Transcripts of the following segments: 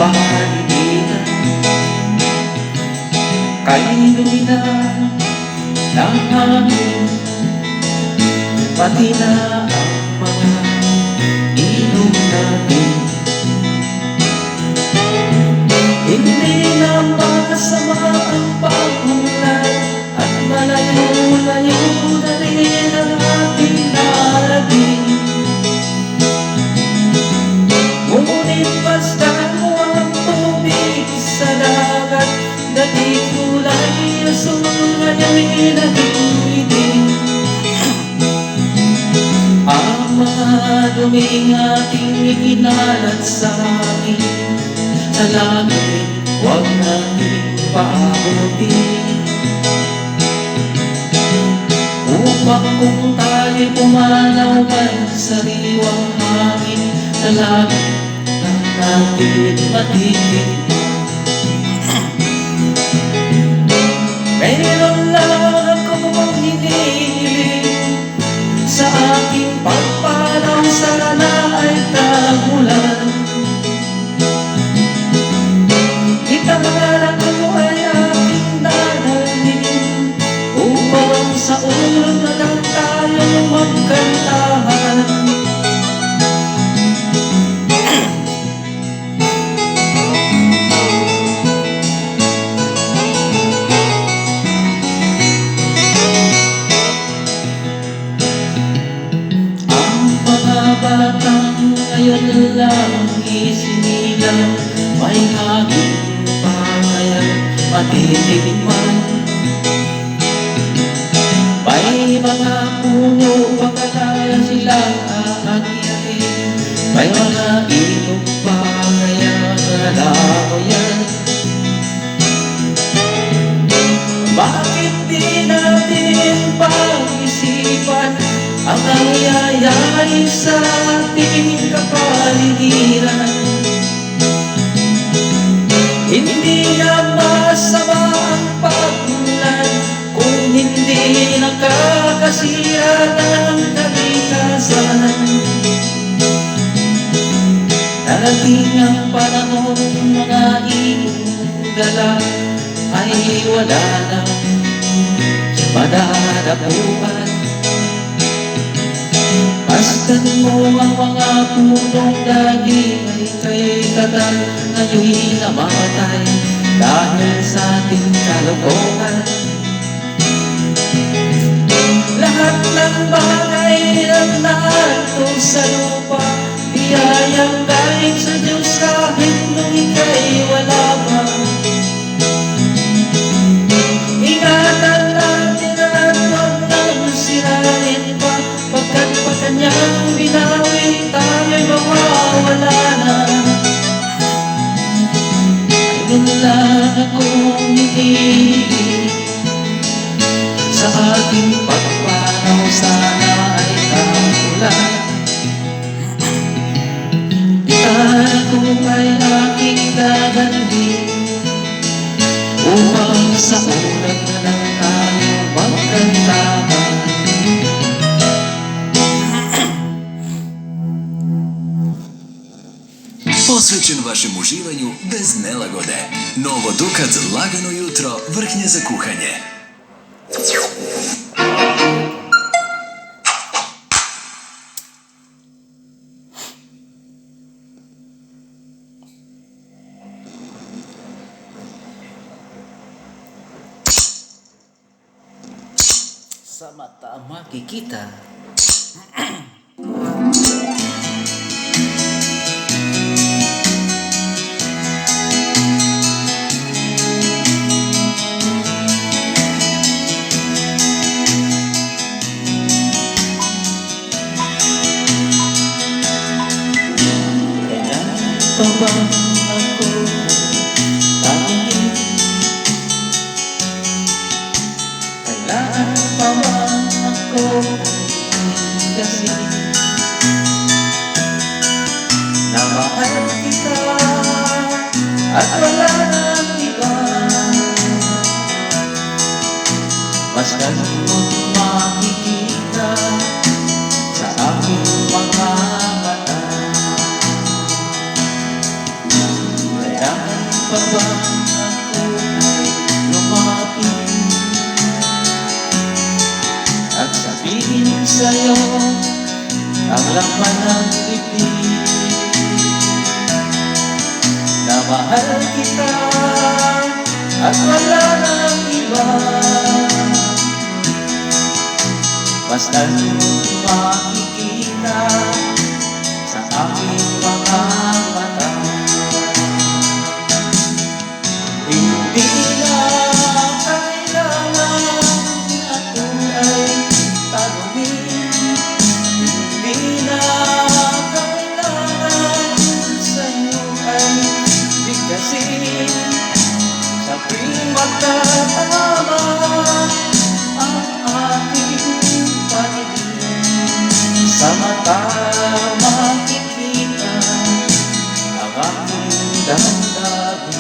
kapaligiran, kay lumina ng hangin, pati na ang mga ilog natin. Hindi na masama ang pagmulan, at malayo-layo na rin ang ating narating. Ngunit basta mo ang tubig sa dagat, dating kulay asul na niya'y naging itim. Ang mga duming ating ikinalat sa hangin, sa langit huwag natin paabutin, upang kung tayo pumanaw man sa riwang hangin, sa langit na natin matitigman. Meron lang akong hinihiling, sa aking pagpanaw sana ay tagulan. Itahalan ko ay aking dadalhin, upang sa ulo na lang tayo magkantahan. Batang ngayon lang isinilang, may hangin pa ngayon matitikman. May mga puno pa kaya silang aakyatin, may mga ilog pa kaya nalakoyan. Bakit di natin pag-isipan ang nangyayari sa ating kapaligiran? Hindi na masama ang pagmulan, kung hindi nakakasira ng kalikasan. Darating ang panahon, mga iyong dala ay wala nang madadapuan. Pastan mo ang mga punong daging ay kay katal, ngayon'y namatay dahil sa ating kalokohan. Lahat ng bagay na narito sa lupa, biyayang galing sa Diyos kahit nung ika'y wala pa. Ingatan natin at huwag nang sirain pa, pagkat pa kanyang binawi tayo'y mawawala na. Ayun lang akong hinihiling, sa ating pagpanaw sana ay tagulan. Itahan ko ay aking dadalhin, upang sa ulat na lang tayo magkantahan. Posvećen vašem uživanju bez nelagode. Novo Dukat lagano jutro, vrhnje za kuhanje. Sa mata makikita. Pa ba ako tanging? Kailangan pa ba ako kasi na mahal kita at wala nang iba? Basta mo't makikita sa aking mga mata, ang laman ng dibdib na mahal kita at wala nang iba. Basta makikita sa aking mga mata, hindi na kailangan ako ay tanungin, hindi na kailangan sa'yo ay bigkasin. Sa tuwing magtatama ang ating paningin, sa mata makikita ang aking damdamin.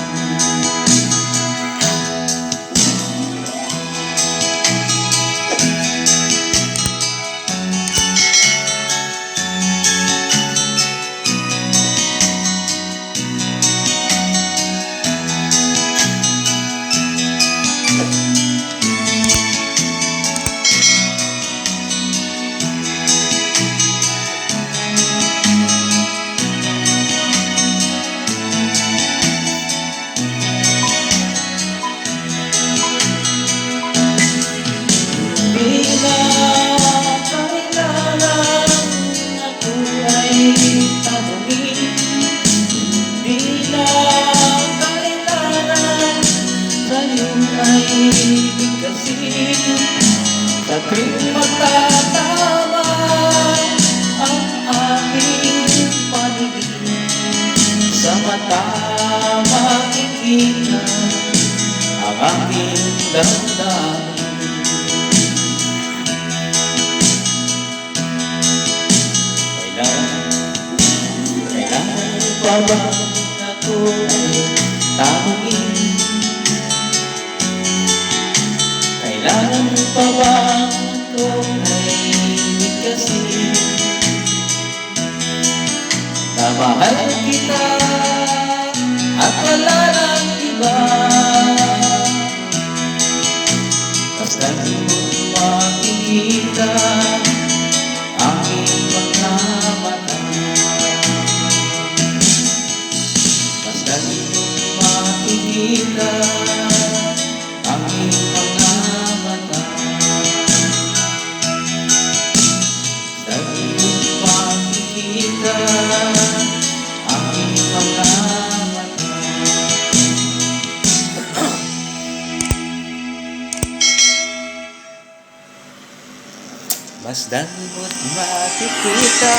Sa tuwing magtatama ang aking paningin, sa mata makikita ang aking damdamin. Kailangan pa ba ako ay tanungin? Kailangan pa ba ito ay bigkasin na mahal kita at wala nang iba? Basta makikita aking mga mata, basta makikita aking mga mata, dahil makikita aking mga mata. Masdan mo't makikita